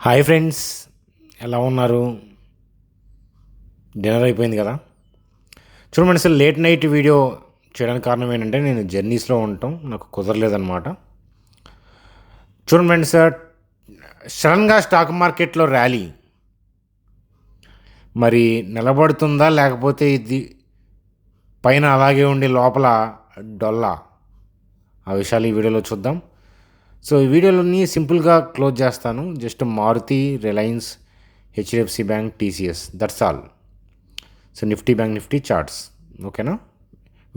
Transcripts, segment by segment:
Hi friends, ఎలా ఉన్నారు? Dinner అయిపోయింది కదా. చూడండి సార్, లేట్ నైట్ వీడియో చేయడానికి కారణం ఏంటంటే నేను జర్నీస్లో ఉండటం నాకు కుదరలేదన్నమాట. చూడండి సార్, సడన్గా స్టాక్ మార్కెట్లో ర్యాలీ మరి నిలబడుతుందా, లేకపోతే ఇది పైన అలాగే ఉండి లోపల డొల్లా, ఆ విషయాలు ఈ వీడియోలో చూద్దాం. సో ఈ వీడియోలోని సింపుల్గా క్లోజ్ చేస్తాను. Just Maruti, Reliance, HDFC bank, TCS, that's all. So Nifty bank Nifty charts, ఓకేనా?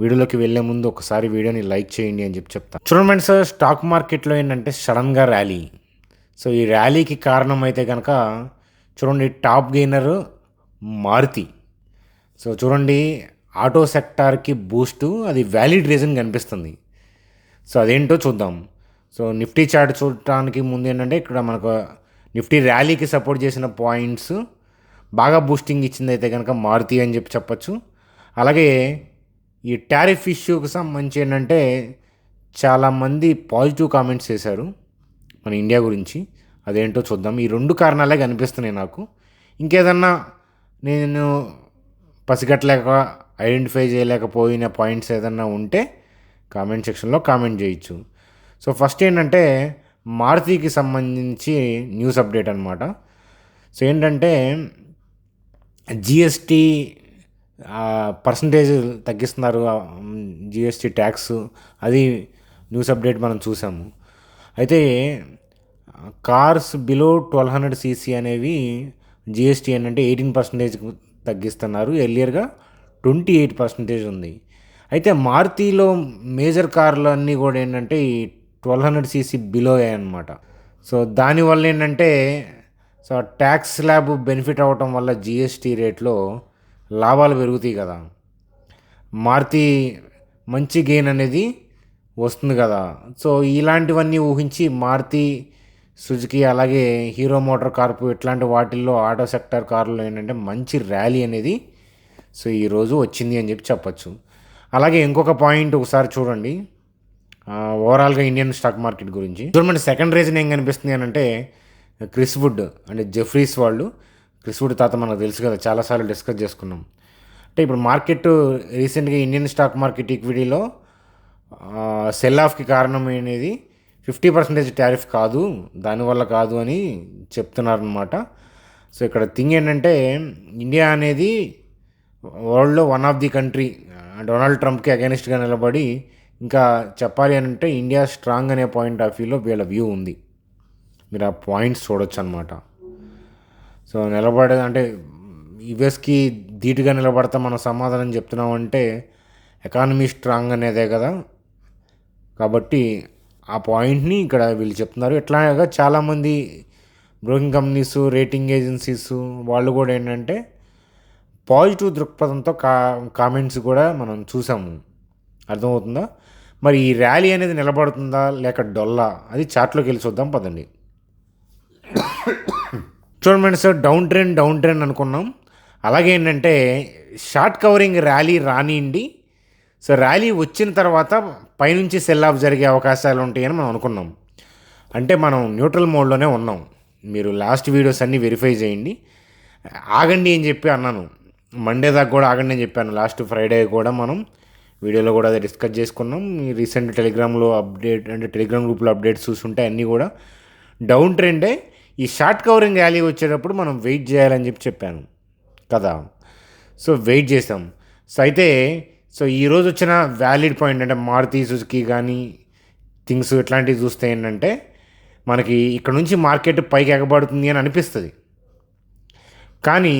వీడియోలోకి వెళ్ళే ముందు ఒకసారి వీడియోని లైక్ చేయండి అని చెప్తాను. చూడండి సార్, స్టాక్ మార్కెట్లో ఏంటంటే సడన్గా ర్యాలీ. సో ఈ ర్యాలీకి కారణం అయితే కనుక చూడండి, టాప్ గెయినర్ మారుతి. సో చూడండి, ఆటో సెక్టార్కి బూస్టు, అది వ్యాలిడ్ రీజన్ కనిపిస్తుంది. సో అదేంటో చూద్దాం. సో నిఫ్టీ చార్ట్ చూడటానికి ముందు ఏంటంటే ఇక్కడ మనకు నిఫ్టీ ర్యాలీకి సపోర్ట్ చేసిన పాయింట్స్ బాగా బూస్టింగ్ ఇచ్చింది అయితే కనుక మారుతి అని చెప్పచ్చు. అలాగే ఈ టారిఫ్ ఇష్యూకి సంబంధించి ఏంటంటే చాలామంది పాజిటివ్ కామెంట్స్ చేశారు మన ఇండియా గురించి. అదేంటో చూద్దాం. ఈ రెండు కారణాలే కనిపిస్తున్నాయి నాకు. ఇంకేదన్నా నేను పసిగట్టలేక ఐడెంటిఫై చేయలేకపోయిన పాయింట్స్ ఏదన్నా ఉంటే కామెంట్ సెక్షన్లో కామెంట్ చేయొచ్చు. సో ఫస్ట్ ఏంటంటే మారుతికి సంబంధించి న్యూస్ అప్డేట్ అనమాట. సో ఏంటంటే జిఎస్టీ పర్సంటేజ్ తగ్గిస్తున్నారు, జిఎస్టీ ట్యాక్స్, అది న్యూస్ అప్డేట్ మనం చూసాము. అయితే కార్స్ బిలో 1200 cc అనేవి జిఎస్టీ ఏంటంటే 18% తగ్గిస్తున్నారు. ఎర్లియర్గా 28% ఉంది. అయితే మారుతిలో మేజర్ కార్లు అన్నీ కూడా ఏంటంటే ఈ 1200 cc బిలో అనమాట. సో దానివల్ల ఏంటంటే సో ట్యాక్స్ స్లాబ్ బెనిఫిట్ అవ్వటం వల్ల జిఎస్టీ రేట్లో లాభాలు పెరుగుతాయి కదా, మారుతి మంచి గెయిన్ అనేది వస్తుంది కదా. సో ఇలాంటివన్నీ ఊహించి మారుతి, సుజుకి, అలాగే హీరో మోటార్ కార్ప్ ఇట్లాంటి వాటిల్లో ఆటో సెక్టర్ కార్లో ఏంటంటే మంచి ర్యాలీ అనేది సో ఈరోజు వచ్చింది అని చెప్పచ్చు. అలాగే ఇంకొక పాయింట్ ఒకసారి చూడండి, ఓవరాల్గా ఇండియన్ స్టాక్ మార్కెట్ గురించి చూడండి. సెకండ్ రీజన్ ఏం కనిపిస్తుంది అని అంటే క్రిస్ వుడ్ అంటే జెఫ్రీస్ వాళ్ళు. క్రిస్ వుడ్ తాత మనకు తెలుసు కదా, చాలాసార్లు డిస్కస్ చేసుకున్నాం. అంటే ఇప్పుడు మార్కెట్ రీసెంట్గా ఇండియన్ స్టాక్ మార్కెట్ ఈక్విటీలో సెల్ ఆఫ్కి కారణం అనేది 50% టారిఫ్ కాదు, దానివల్ల కాదు అని చెప్తున్నారనమాట. సో ఇక్కడ థింగ్ ఏంటంటే ఇండియా అనేది వరల్డ్లో one of the country Donald ట్రంప్కి అగెనిస్ట్గా నిలబడి, ఇంకా చెప్పాలి అని అంటే ఇండియా స్ట్రాంగ్ అనే పాయింట్ ఆఫ్ వ్యూలో వీళ్ళ వ్యూ ఉంది. మీరు ఆ పాయింట్స్ చూడొచ్చు అనమాట. సో నిలబడే అంటే యుఎస్కి ధీటుగా నిలబడతా మనం సమాధానం చెప్తున్నామంటే ఎకానమీ స్ట్రాంగ్ అనేదే కదా. కాబట్టి ఆ పాయింట్ని ఇక్కడ వీళ్ళు చెప్తున్నారు. ఇట్లాగా చాలామంది బ్రోకింగ్ కంపెనీస్, రేటింగ్ ఏజెన్సీస్ వాళ్ళు కూడా ఏంటంటే పాజిటివ్ దృక్పథంతో కామెంట్స్ కూడా మనం చూసాము. అర్థమవుతుందా? మరి ఈ ర్యాలీ అనేది నిలబడుతుందా లేక డొల్లా, అది చార్ట్లోకి వెళ్ళి చూద్దాం పదండి. చూడండి సార్, డౌన్ ట్రెండ్ అనుకున్నాం. అలాగే ఏంటంటే షార్ట్ కవరింగ్ ర్యాలీ రానియండి. సో ర్యాలీ వచ్చిన తర్వాత పైనుంచి సెల్ ఆఫ్ జరిగే అవకాశాలు ఉంటాయని మనం అనుకున్నాం. అంటే మనం న్యూట్రల్ మోడ్లోనే ఉన్నాం. మీరు లాస్ట్ వీడియోస్ అన్నీ వెరిఫై చేయండి. ఆగండి అని చెప్పి అన్నాను, మండే దాకా కూడా ఆగండి అని చెప్పాను. లాస్ట్ ఫ్రైడే కూడా మనం వీడియోలో కూడా అది డిస్కస్ చేసుకున్నాం. ఈ రీసెంట్ టెలిగ్రామ్లో అప్డేట్ అంటే టెలిగ్రామ్ గ్రూప్లో అప్డేట్స్ చూస్తుంటే అన్నీ కూడా డౌన్ ట్రెండే. ఈ షార్ట్ కవరింగ్ ర్యాలీ వచ్చేటప్పుడు మనం వెయిట్ చేయాలని చెప్పాను కదా. సో వెయిట్ చేసాం. సో అయితే ఈరోజు వచ్చిన వ్యాలిడ్ పాయింట్ అంటే మారుతి, సుజుకి కానీ థింగ్స్ ఇట్లాంటివి చూస్తే ఏంటంటే మనకి ఇక్కడ నుంచి మార్కెట్ పైకి ఎగబడుతుంది అని అనిపిస్తుంది. కానీ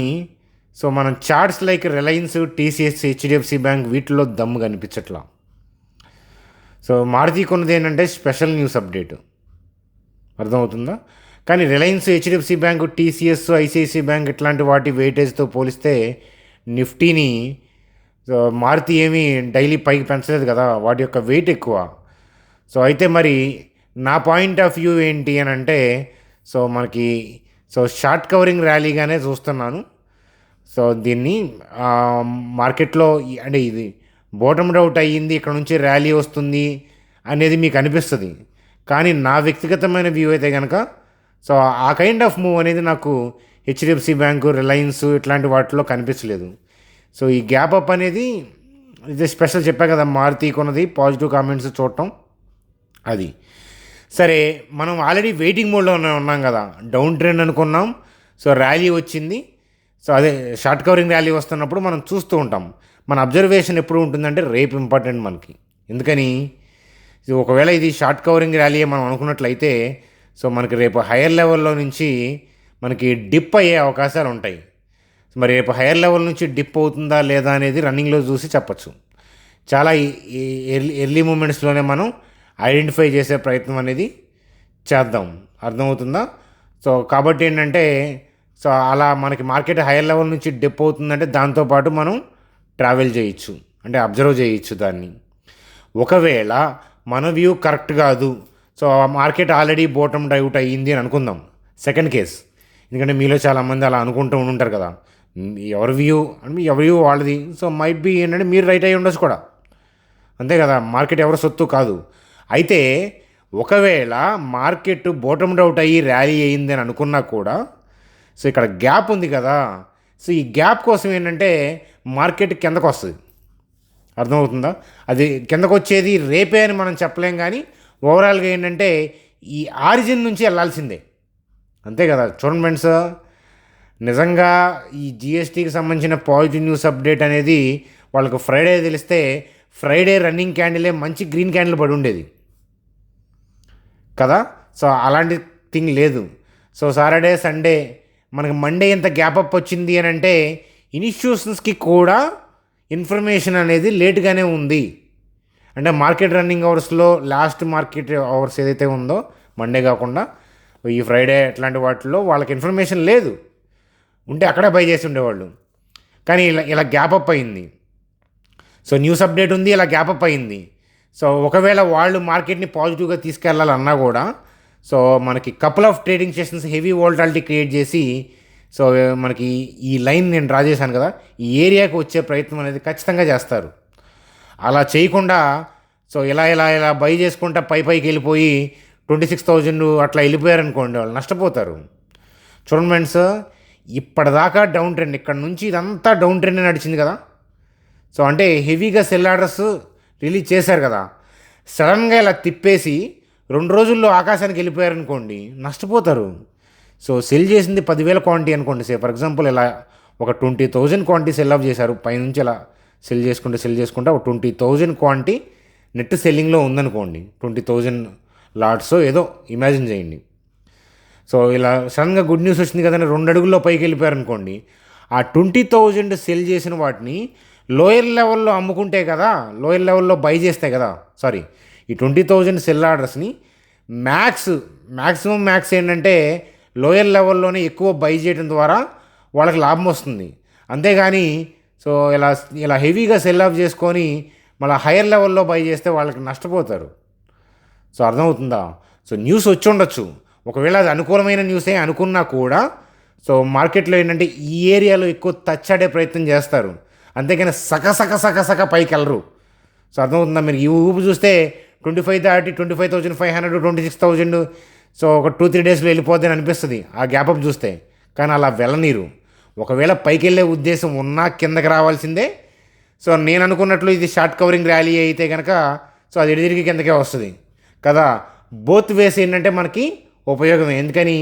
సో మనం charts like Reliance, TCS, HDFC bank వీటిలో దమ్ము కనిపించట్లా. సో మారుతి కొన్నది ఏంటంటే స్పెషల్ న్యూస్ అప్డేట్, అర్థమవుతుందా? కానీ Reliance, HDFC bank, TCS, ICICI bank ఇట్లాంటి వాటి వెయిటేజ్తో పోలిస్తే నిఫ్టీని మారుతి ఏమీ డైలీ పైకి పెంచలేదు కదా, వాటి యొక్క వెయిట్ ఎక్కువ. సో అయితే మరి నా పాయింట్ ఆఫ్ వ్యూ ఏంటి అని అంటే సో మనకి షార్ట్ కవరింగ్ ర్యాలీగానే చూస్తున్నాను. సో దీన్ని మార్కెట్లో అంటే ఇది బాటమ్ అవుట్ అయ్యింది, ఇక్కడ నుంచి ర్యాలీ వస్తుంది అనేది మీకు అనిపిస్తుంది. కానీ నా వ్యక్తిగతమైన వ్యూ అయితే కనుక సో ఆ కైండ్ ఆఫ్ మూవ్ అనేది నాకు హెచ్డిఎఫ్సి బ్యాంకు, రిలయన్స్ ఇట్లాంటి వాటిలో కనిపించలేదు. సో ఈ గ్యాప్ అప్ అనేది ఇది స్పెషల్ చెప్పా కదా, మారుతి కొన్నది పాజిటివ్ కామెంట్స్ చూడటం అది. సరే, మనం ఆల్రెడీ వెయిటింగ్ మోడ్లో ఉన్నాం కదా, డౌన్ ట్రెండ్ అనుకున్నాం. సో ర్యాలీ వచ్చింది. సో అదే షార్ట్ కవరింగ్ ర్యాలీ వస్తున్నప్పుడు మనం చూస్తూ ఉంటాం. మన అబ్జర్వేషన్ ఎప్పుడు ఉంటుందంటే రేపు ఇంపార్టెంట్ మనకి. ఎందుకని, ఒకవేళ ఇది షార్ట్ కవరింగ్ ర్యాలీ మనం అనుకున్నట్లయితే సో మనకి రేపు హైయర్ లెవెల్లో నుంచి మనకి డిప్ అయ్యే అవకాశాలు ఉంటాయి. మరి రేపు హైయర్ లెవెల్ నుంచి డిప్ అవుతుందా లేదా అనేది రన్నింగ్లో చూసి చెప్పచ్చు. చాలా ఎర్లీ మూమెంట్స్లోనే మనం ఐడెంటిఫై చేసే ప్రయత్నం అనేది చేద్దాం. అర్థమవుతుందా? సో కాబట్టి ఏంటంటే, సో అలా మనకి మార్కెట్ హైయర్ లెవెల్ నుంచి డిప్ అవుతుందంటే దాంతోపాటు మనం ట్రావెల్ చేయొచ్చు, అంటే అబ్జర్వ్ చేయొచ్చు దాన్ని. ఒకవేళ మన వ్యూ కరెక్ట్ కాదు, so market already bottom out అయ్యింది అని అనుకుందాం, సెకండ్ కేస్. ఎందుకంటే మీలో చాలామంది అలా అనుకుంటూ ఉంటారు కదా, ఎవరి వ్యూ వాళ్ళది. సో మైట్ బి ఏంటంటే మీరు రైట్ అయ్యి ఉండొచ్చు కూడా, అంతే కదా. మార్కెట్ ఎవరి సొత్తు కాదు. అయితే ఒకవేళ మార్కెట్ బాటమ్ అవుట్ అయ్యి ర్యాలీ అయ్యింది అని అనుకున్నా కూడా, సో ఇక్కడ గ్యాప్ ఉంది కదా, సో ఈ గ్యాప్ కోసం ఏంటంటే మార్కెట్ కిందకు వస్తుంది. అర్థమవుతుందా? అది కిందకు వచ్చేది రేపే అని మనం చెప్పలేం, కానీ ఓవరాల్గా ఏంటంటే ఈ ఆరిజిన్ నుంచి వెళ్ళాల్సిందే, అంతే కదా. చూడండి ఫ్రెండ్స్, నిజంగా ఈ జిఎస్టీకి సంబంధించిన పాజిటివ్ న్యూస్ అప్డేట్ అనేది వాళ్ళకు ఫ్రైడే తెలిస్తే ఫ్రైడే రన్నింగ్ క్యాండిలే మంచి గ్రీన్ క్యాండిల్ పడి ఉండేది కదా. సో అలాంటి థింగ్ లేదు. సో సాటర్డే, సండే, మనకి మండే ఇంత గ్యాప్ అప్ వచ్చింది అని అంటే ఇన్స్టిట్యూషన్స్కి కూడా ఇన్ఫర్మేషన్ అనేది లేట్గానే ఉంది. అంటే మార్కెట్ రన్నింగ్ అవర్స్లో లాస్ట్ మార్కెట్ అవర్స్ ఏదైతే ఉందో మండే కాకుండా ఈ ఫ్రైడే అట్లాంటి వాటిల్లో వాళ్ళకి ఇన్ఫర్మేషన్ లేదు, ఉంటే అక్కడే బై చేసి ఉండేవాళ్ళు. కానీ ఇలా గ్యాప్ అప్ అయింది. సో న్యూస్ అప్డేట్ ఉంది, ఇలా గ్యాప్ అప్ అయింది. సో ఒకవేళ వాళ్ళు మార్కెట్ని పాజిటివ్గా తీసుకెళ్లాలన్నా కూడా, సో మనకి couple of trading sessions heavy volatility create చేసి, సో మనకి ఈ లైన్ నేను డ్రా చేశాను కదా, ఈ ఏరియాకి వచ్చే ప్రయత్నం అనేది ఖచ్చితంగా చేస్తారు. అలా చేయకుండా సో ఇలా బై చేసుకుంటా పైకి వెళ్ళిపోయి 26,000 అట్లా వెళ్ళిపోయారనుకోండి, వాళ్ళు నష్టపోతారు. చూడండి ఫ్రెండ్స్, ఇప్పటిదాకా డౌన్ ట్రెండ్, ఇక్కడ నుంచి ఇదంతా డౌన్ ట్రెండ్ నడిచింది కదా. సో అంటే హెవీగా సెల్ ఆర్డర్స్ రిలీజ్ చేశారు కదా, సడన్గా ఇలా తిప్పేసి 2 రోజుల్లో ఆకాశానికి వెళ్ళిపోయారనుకోండి, నష్టపోతారు. సో సెల్ చేసింది 10,000 క్వాంటిటీ అనుకోండి, ఫర్ ఎగ్జాంపుల్ ఇలా ఒక 20,000 క్వాంటిటీ సెల్ ఆఫ్ చేశారు. పైనుంచి ఇలా సెల్ చేసుకుంటే ఒక 20,000 క్వాంటిటీ నెట్ సెల్లింగ్లో ఉందనుకోండి, 20,000 లాట్స్ ఏదో ఇమాజిన్ చేయండి. సో ఇలా సడన్గా గుడ్ న్యూస్ వచ్చింది కదండి, 2 అడుగుల్లో పైకి వెళ్ళిపోయారనుకోండి, ఆ 20,000 సెల్ చేసిన వాటిని లోయర్ లెవెల్లో అమ్ముకుంటే కదా, లోయర్ లెవెల్లో బై చేస్తే కదా, ఈ 20,000 సెల్ ఆర్డర్స్ని మ్యాక్సిమం ఏంటంటే లోయర్ లెవెల్లోనే ఎక్కువ బై చేయడం ద్వారా వాళ్ళకి లాభం వస్తుంది. అంతేగాని సో ఇలా హెవీగా సెల్ ఆఫ్ చేసుకొని మళ్ళీ హైయర్ లెవెల్లో బై చేస్తే వాళ్ళకి నష్టపోతారు. సో అర్థమవుతుందా? సో న్యూస్ వచ్చి ఉండొచ్చు, ఒకవేళ అది అనుకూలమైన న్యూసే అనుకున్నా కూడా, సో మార్కెట్లో ఏంటంటే ఈ ఏరియాలో ఎక్కువ టచ్ ఆడే ప్రయత్నం చేస్తారు, అంతేగాని సక పైకి వెళ్ళరు. సో అర్థమవుతుందా? మీరు ఈ ఊపు చూస్తే 25,500 26,000 సో ఒక 2-3 డేస్లో వెళ్ళిపోద్ది అని అనిపిస్తుంది ఆ గ్యాప్ అప్ చూస్తే, కానీ అలా వెళ్ళనీరు. ఒకవేళ పైకి వెళ్ళే ఉద్దేశం ఉన్నా కిందకి రావాల్సిందే. సో నేను అనుకున్నట్లు ఇది షార్ట్ కవరింగ్ ర్యాలీ అయితే కనుక సో అది ఎడిదిరిగి కిందకే వస్తుంది కదా. బోత్ వేస్ ఏంటంటే మనకి ఉపయోగమే, ఎందుకని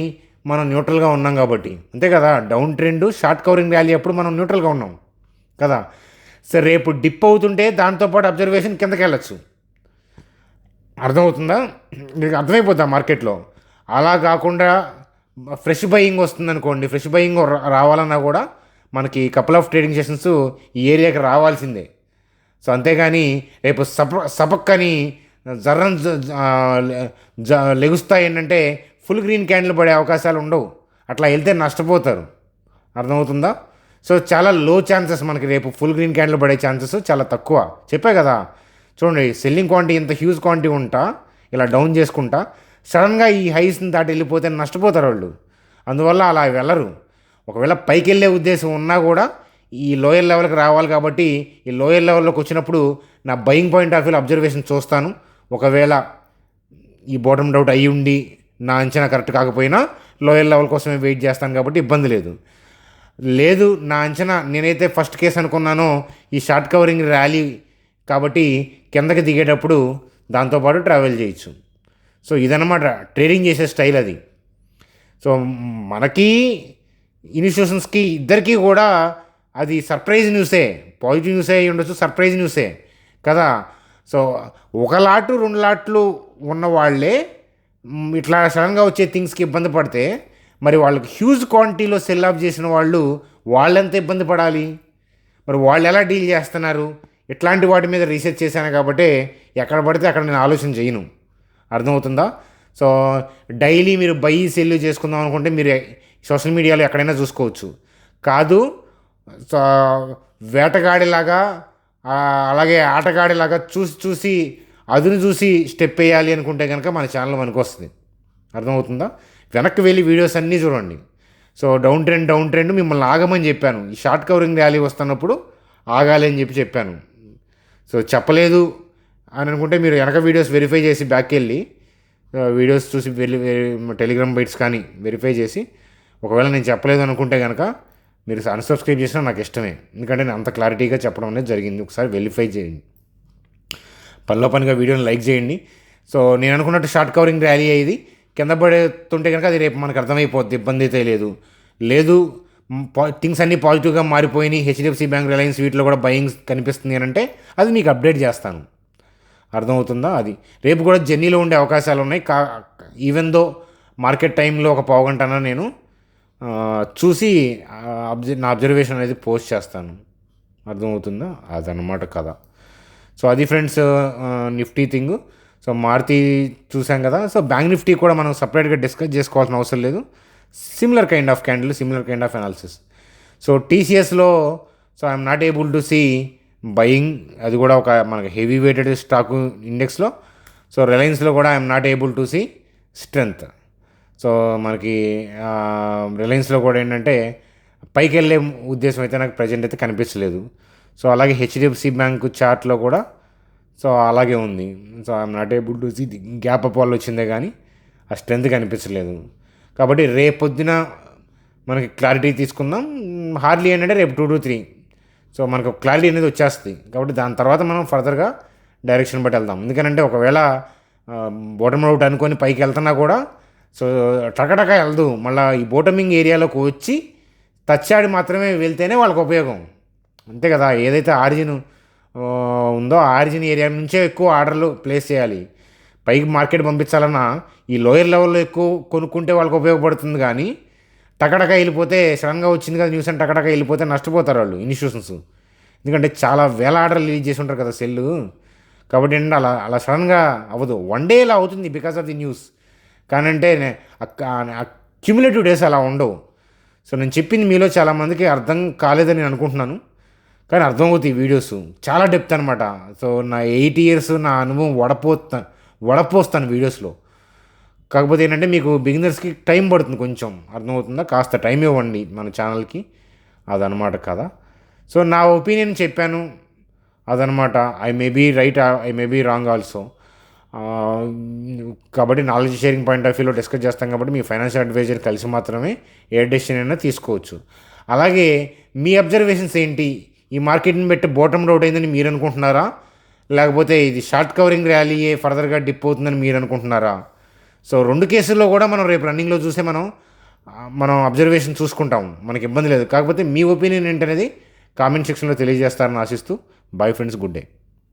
మనం న్యూట్రల్గా ఉన్నాం కాబట్టి, అంతే కదా. Down trend short covering rally అప్పుడు మనం న్యూట్రల్గా ఉన్నాం కదా. సరే, రేపు డిప్ అవుతుంటే దాంతోపాటు అబ్జర్వేషన్ కిందకి వెళ్ళచ్చు. అర్థమవుతుందా? మీకు అర్థమైపోద్దా మార్కెట్లో. అలా కాకుండా ఫ్రెష్ బయింగ్ వస్తుందనుకోండి, ఫ్రెష్ బయింగ్ రావాలన్నా కూడా మనకి కపుల్ ఆఫ్ ట్రేడింగ్ సెషన్స్ ఈ ఏరియాకి రావాల్సిందే. సో అంతేగాని రేపు సపక్కని జర్రన్ లెగుస్తాయి ఏంటంటే ఫుల్ గ్రీన్ క్యాండిల్ పడే అవకాశాలు ఉండవు, అట్లా వెళ్తే నష్టపోతారు. అర్థమవుతుందా? సో చాలా లో ఛాన్సెస్ మనకి రేపు ఫుల్ గ్రీన్ క్యాండిల్ పడే ఛాన్సెస్ చాలా తక్కువ. చెప్పే కదా, చూడండి, సెల్లింగ్ క్వాంటిటీ ఇంత హ్యూజ్ క్వాంటిటీ ఉంటా ఇలా డౌన్ చేసుకుంటా సడన్గా ఈ హైస్ని దాటి వెళ్ళిపోతే నష్టపోతారు వాళ్ళు. అందువల్ల అలా వెళ్ళరు. ఒకవేళ పైకి వెళ్ళే ఉద్దేశం ఉన్నా కూడా ఈ లోయర్ లెవెల్కి రావాలి కాబట్టి ఈ లోయర్ లెవెల్లోకి వచ్చినప్పుడు నా buying point of view observation చూస్తాను. ఒకవేళ ఈ బాటమ్ అవుట్ అయ్యి ఉండి నా అంచనా కరెక్ట్ కాకపోయినా లోయర్ లెవెల్ కోసమే వెయిట్ చేస్తాను కాబట్టి ఇబ్బంది లేదు. లేదు నా అంచనా నేనైతే ఫస్ట్ కేసు అనుకున్నానో ఈ షార్ట్ కవరింగ్ ర్యాలీ కాబట్టి కిందకి దిగేటప్పుడు దాంతోపాటు ట్రావెల్ చేయొచ్చు. సో ఇదన్నమాట ట్రేడింగ్ చేసే స్టైల్ అది. సో మనకి ఇన్స్టిట్యూషన్స్కి ఇద్దరికీ కూడా అది సర్ప్రైజ్ న్యూసే, పాజిటివ్ న్యూసే అయి ఉండొచ్చు, సర్ప్రైజ్ న్యూసే కదా. సో ఒక లాటు 2 లాట్లు ఉన్న వాళ్ళే ఇట్లా సడన్గా వచ్చే థింగ్స్కి ఇబ్బంది పడితే మరి వాళ్ళకి హ్యూజ్ క్వాంటిటీలో సెల్ ఆఫ్ చేసిన వాళ్ళెంత ఇబ్బంది పడాలి, మరి వాళ్ళు ఎలా డీల్ చేస్తున్నారు, ఇట్లాంటి వాటి మీద రీసెర్చ్ చేశాను కాబట్టి ఎక్కడ పడితే అక్కడ నేను ఆలోచన చేయను. అర్థమవుతుందా? సో డైలీ మీరు బై సెల్ చేసుకుందాం అనుకుంటే మీరు సోషల్ మీడియాలో ఎక్కడైనా చూసుకోవచ్చు. కాదు సో వేటగాడిలాగా అలాగే ఆటగాడిలాగా చూసి అదును చూసి స్టెప్ వేయాలి అనుకుంటే కనుక మన ఛానల్ మనకు వస్తుంది. అర్థమవుతుందా? వెనక్కి వెళ్ళి వీడియోస్ అన్నీ చూడండి. సో డౌన్ ట్రెండ్ మిమ్మల్ని ఆగమని చెప్పాను. ఈ షార్ట్ కవరింగ్ ర్యాలీ వస్తున్నప్పుడు ఆగాలి అని చెప్పాను. సో చెప్పలేదు అని అనుకుంటే మీరు వెనక వీడియోస్ వెరిఫై చేసి బ్యాక్కి వెళ్ళి వీడియోస్ చూసి వెళ్ళి టెలిగ్రామ్ బైట్స్ కానీ వెరిఫై చేసి ఒకవేళ నేను చెప్పలేదు అనుకుంటే కనుక మీరు అన్సబ్స్క్రైబ్ చేసినా నాకు ఇష్టమే. ఎందుకంటే నేను అంత క్లారిటీగా చెప్పడం అనేది జరిగింది. ఒకసారి వెరిఫై చేయండి, పనిలో పనిగా వీడియోని లైక్ చేయండి. సో నేను అనుకున్నట్టు షార్ట్ కవరింగ్ ర్యాలీ అయ్యేది కింద పడుతుంటే కనుక అది రేపు మనకు అర్థమైపోద్ది, ఇబ్బంది అయితే లేదు థింగ్స్ అన్నీ పాజిటివ్గా మారిపోయినాయి, హెచ్డిఎఫ్సి బ్యాంక్, రిలయన్స్ వీటిలో కూడా బయింగ్స్ కనిపిస్తుంది అని అంటే అది మీకు అప్డేట్ చేస్తాను. అర్థమవుతుందా? అది రేపు కూడా జర్నీలో ఉండే అవకాశాలు ఉన్నాయి. ఈవెన్ దో మార్కెట్ టైంలో ఒక పావుగంటన నేను చూసి నా అబ్జర్వేషన్ అనేది పోస్ట్ చేస్తాను. అర్థమవుతుందా? అదనమాట కథ. సో అది friends Nifty thing. So Maruti చూసాం కదా. సో బ్యాంక్ నిఫ్టీ కూడా మనం సపరేట్గా డిస్కస్ చేసుకోవాల్సిన అవసరం లేదు. Similar kind of candle, similar kind of analysis. So టీసీఎస్లో so I'm not able to see buying, అది కూడా ఒక మనకి హెవీ వెయిటెడ్ స్టాకు ఇండెక్స్లో. సో రిలయన్స్లో కూడా I'm not able to see strength. So మనకి రిలయన్స్లో కూడా ఏంటంటే పైకి వెళ్ళే ఉద్దేశం అయితే నాకు ప్రజెంట్ అయితే కనిపించలేదు. సో అలాగే హెచ్డిఎఫ్సి బ్యాంకు చార్ట్లో కూడా సో అలాగే ఉంది. So I'm not able to see gap up వాళ్ళు వచ్చిందే కానీ ఆ స్ట్రెంత్ కనిపించలేదు. కాబట్టి రేపొద్దున మనకి క్లారిటీ తీసుకుందాం. హార్డ్లీ ఏంటంటే రేపు 2 to 3 సో మనకు క్లారిటీ అనేది వచ్చేస్తుంది. కాబట్టి దాని తర్వాత మనం ఫర్దర్గా డైరెక్షన్ బట్టి వెళ్దాం. ఎందుకంటే ఒకవేళ బాటమ్ అవుట్ అనుకొని పైకి వెళ్తున్నా కూడా సో టకటక వెళ్దు, మళ్ళీ ఈ బోటమింగ్ ఏరియాలోకి వచ్చి టచ్చాడి మాత్రమే వెళ్తేనే వాళ్ళకి ఉపయోగం. అంతే కదా. ఏదైతే ఆరిజిన్ ఉందో ఆ ఆరిజిన్ ఏరియా నుంచే ఎక్కువ ఆర్డర్లు ప్లేస్ చేయాలి. పైకి మార్కెట్ పంపించాలన్నా ఈ లోయర్ లెవెల్లో ఎక్కువ కొనుక్కుంటే వాళ్ళకి ఉపయోగపడుతుంది. కానీ టకటక వెళ్ళిపోతే సడన్గా వచ్చింది కదా న్యూస్ అని టకటక వెళ్ళిపోతే నష్టపోతారు వాళ్ళు ఇన్స్టిట్యూషన్స్. ఎందుకంటే చాలా వేల ఆర్డర్లు రిలీజ్ చేసి ఉంటారు కదా సెల్లు. కాబట్టి ఏంటంటే అలా సడన్గా అవ్వదు. 1 day ఇలా అవుతుంది బికాస్ ఆఫ్ ది న్యూస్. కానీ అంటే క్యుములేటివ్ డేస్ అలా ఉండవు. సో నేను చెప్పింది మీలో చాలామందికి అర్థం కాలేదని నేను అనుకుంటున్నాను. కానీ అర్థమవుతాయి ఈ వీడియోస్ చాలా డెప్త్ అనమాట. సో నా 8 years నా అనుభవం వడపోస్తాను వీడియోస్లో. కాకపోతే ఏంటంటే మీకు బిగినర్స్కి టైం పడుతుంది కొంచెం. అర్థమవుతుందా? కాస్త టైం ఇవ్వండి మన ఛానల్కి. అదనమాట కదా. సో నా ఒపీనియన్ చెప్పాను అదనమాట. I may be right, I may be wrong also. కాబట్టి నాలెడ్జ్ షేరింగ్ పాయింట్ ఆఫ్ వ్యూలో డిస్కస్ చేస్తాం కాబట్టి మీ ఫైనాన్షియల్ అడ్వైజర్ కలిసి మాత్రమే ఏ డెసిషన్ అయినా తీసుకోవచ్చు. అలాగే మీ అబ్జర్వేషన్స్ ఏంటి? ఈ మార్కెట్ని పెట్టి బాటమ్ అవుట్ అయిందని మీరు అనుకుంటున్నారా, లేకపోతే ఇది షార్ట్ కవరింగ్ ర్యాలీయే ఫర్దర్గా డిప్ అవుతుందని మీరు అనుకుంటున్నారా? సో 2 కేసుల్లో కూడా మనం రేపు రన్నింగ్లో చూసే మనం అబ్జర్వేషన్ చూసుకుంటాం, మనకి ఇబ్బంది లేదు. కాకపోతే మీ ఒపీనియన్ ఏంటనేది కామెంట్ సెక్షన్లో తెలియజేస్తారని ఆశిస్తూ బాయ్ ఫ్రెండ్స్, గుడ్ డే.